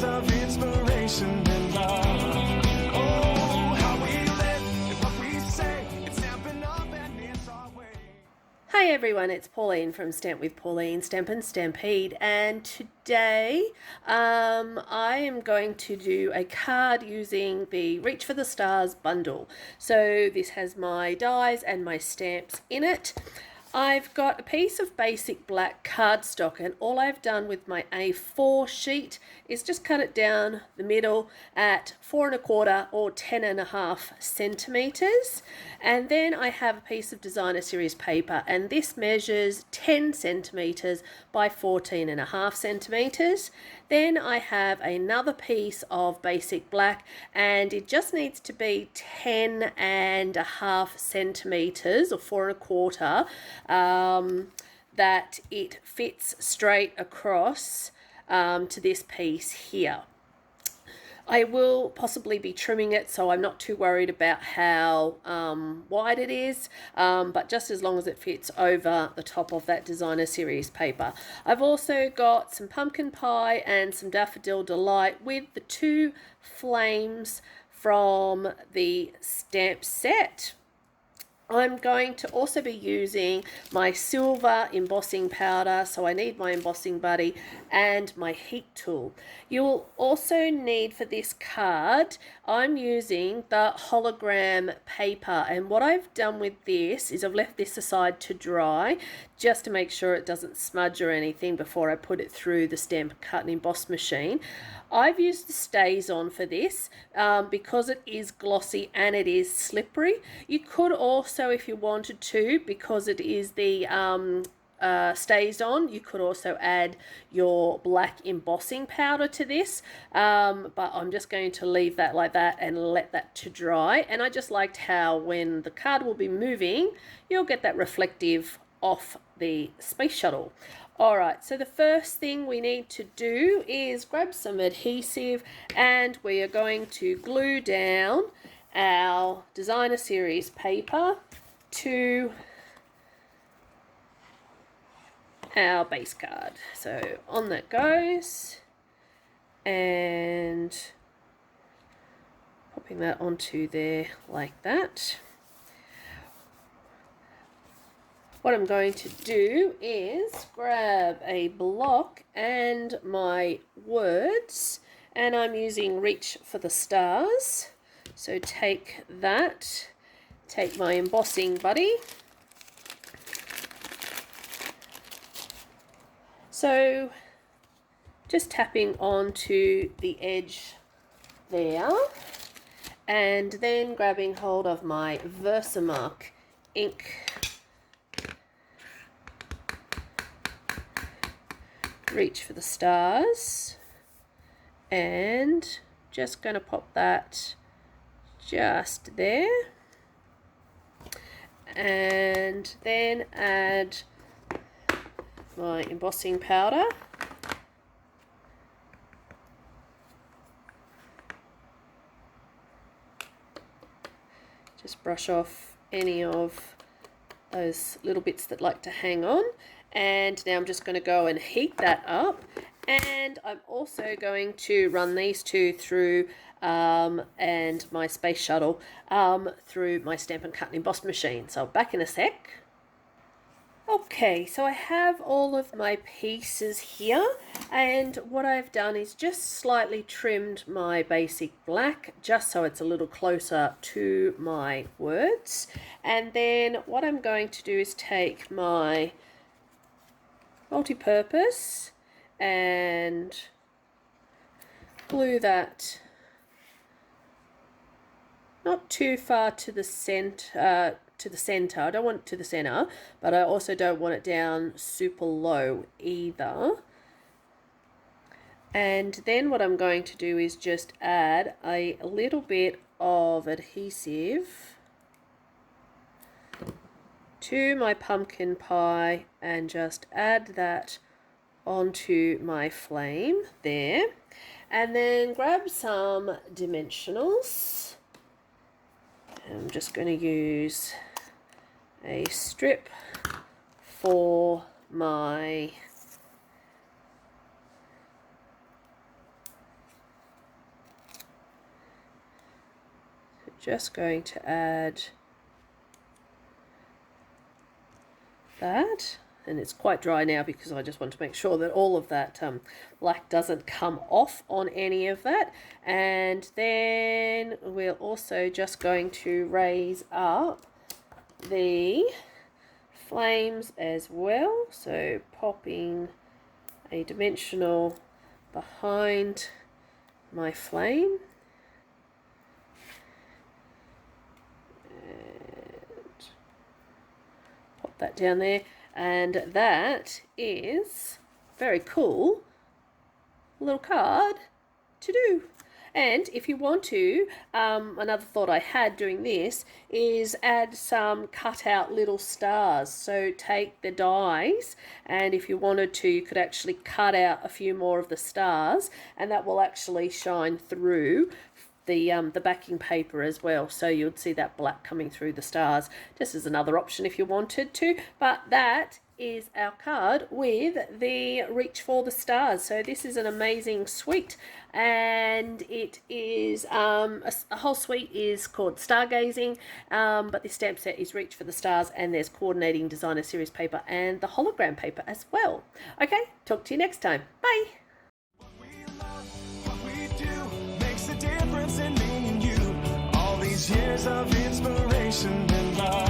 words of inspiration and love. Oh, how we live and what we say, it's stamping up and it's our way. Hi everyone, it's Pauline from Stamp with Pauline, Stamp and Stampede, and today I am going to do a card using the Reach for the Stars bundle. So this has my dies and my stamps in it. I've got a piece of basic black cardstock, and all I've done with my A4 sheet is just cut it down the middle at 4 1/4 or 10.5 centimeters. And then I have a piece of designer series paper, and this measures 10 centimeters by 14.5 centimeters. Then I have another piece of basic black, and it just needs to be 10.5 centimeters or 4 1/4, that it fits straight across to this piece here. I will possibly be trimming it, so I'm not too worried about how wide it is, but just as long as it fits over the top of that designer series paper. I've also got some pumpkin pie and some daffodil delight with the 2 flames from the stamp set. I'm going to also be using my silver embossing powder, so I need my embossing buddy and my heat tool. You'll also need for this card, I'm using the hologram paper, and what I've done with this is I've left this aside to dry just to make sure it doesn't smudge or anything before I put it through the stamp, cut and emboss machine. I've used the StazOn for this because it is glossy and it is slippery. You could also, if you wanted to, because it is the StazOn, you could also add your black embossing powder to this, but I'm just going to leave that like that and let that to dry. And I just liked how when the card will be moving, you'll get that reflective off the space shuttle. Alright, so the first thing we need to do is grab some adhesive, and we are going to glue down our designer series paper to our base card. So on that goes, and popping that onto there like that. What I'm going to do is grab a block and my words, and I'm using Reach for the Stars. So take that, take my embossing buddy. So just tapping onto the edge there, and then grabbing hold of my Versamark ink, Reach for the Stars, and just going to pop that just there, and then add my embossing powder, just brush off any of those little bits that like to hang on. And now I'm just going to go and heat that up, and I'm also going to run these two through and my space shuttle through my stamp and cut and emboss machine. So back in a sec. Okay, so I have all of my pieces here, and what I've done is just slightly trimmed my basic black just so it's a little closer to my words. And then what I'm going to do is take my multi-purpose and glue that not too far to the center. I don't want it to the center, but I also don't want it down super low either. And then what I'm going to do is just add a little bit of adhesive to my pumpkin pie and just add that onto my flame there, and then grab some dimensionals. I'm just going to use a strip for my just going to add that, and it's quite dry now because I just want to make sure that all of that black doesn't come off on any of that. And then we're also just going to raise up the flames as well, so popping a dimensional behind my flame, and pop that down there, and that is very cool little card to do. And if you want to, another thought I had doing this is add some cut out little stars. So take the dies, and if you wanted to, you could actually cut out a few more of the stars, and that will actually shine through the backing paper as well. So you'd see that black coming through the stars, just as another option if you wanted to. But that is our card with the Reach for the Stars. So this is an amazing suite, and it is a whole suite is called Stargazing, but this stamp set is Reach for the Stars, and there's coordinating designer series paper and the hologram paper as well. Okay, talk to you next time. Bye. What we love, what we do, makes a difference in me and you. All these years of inspiration and love.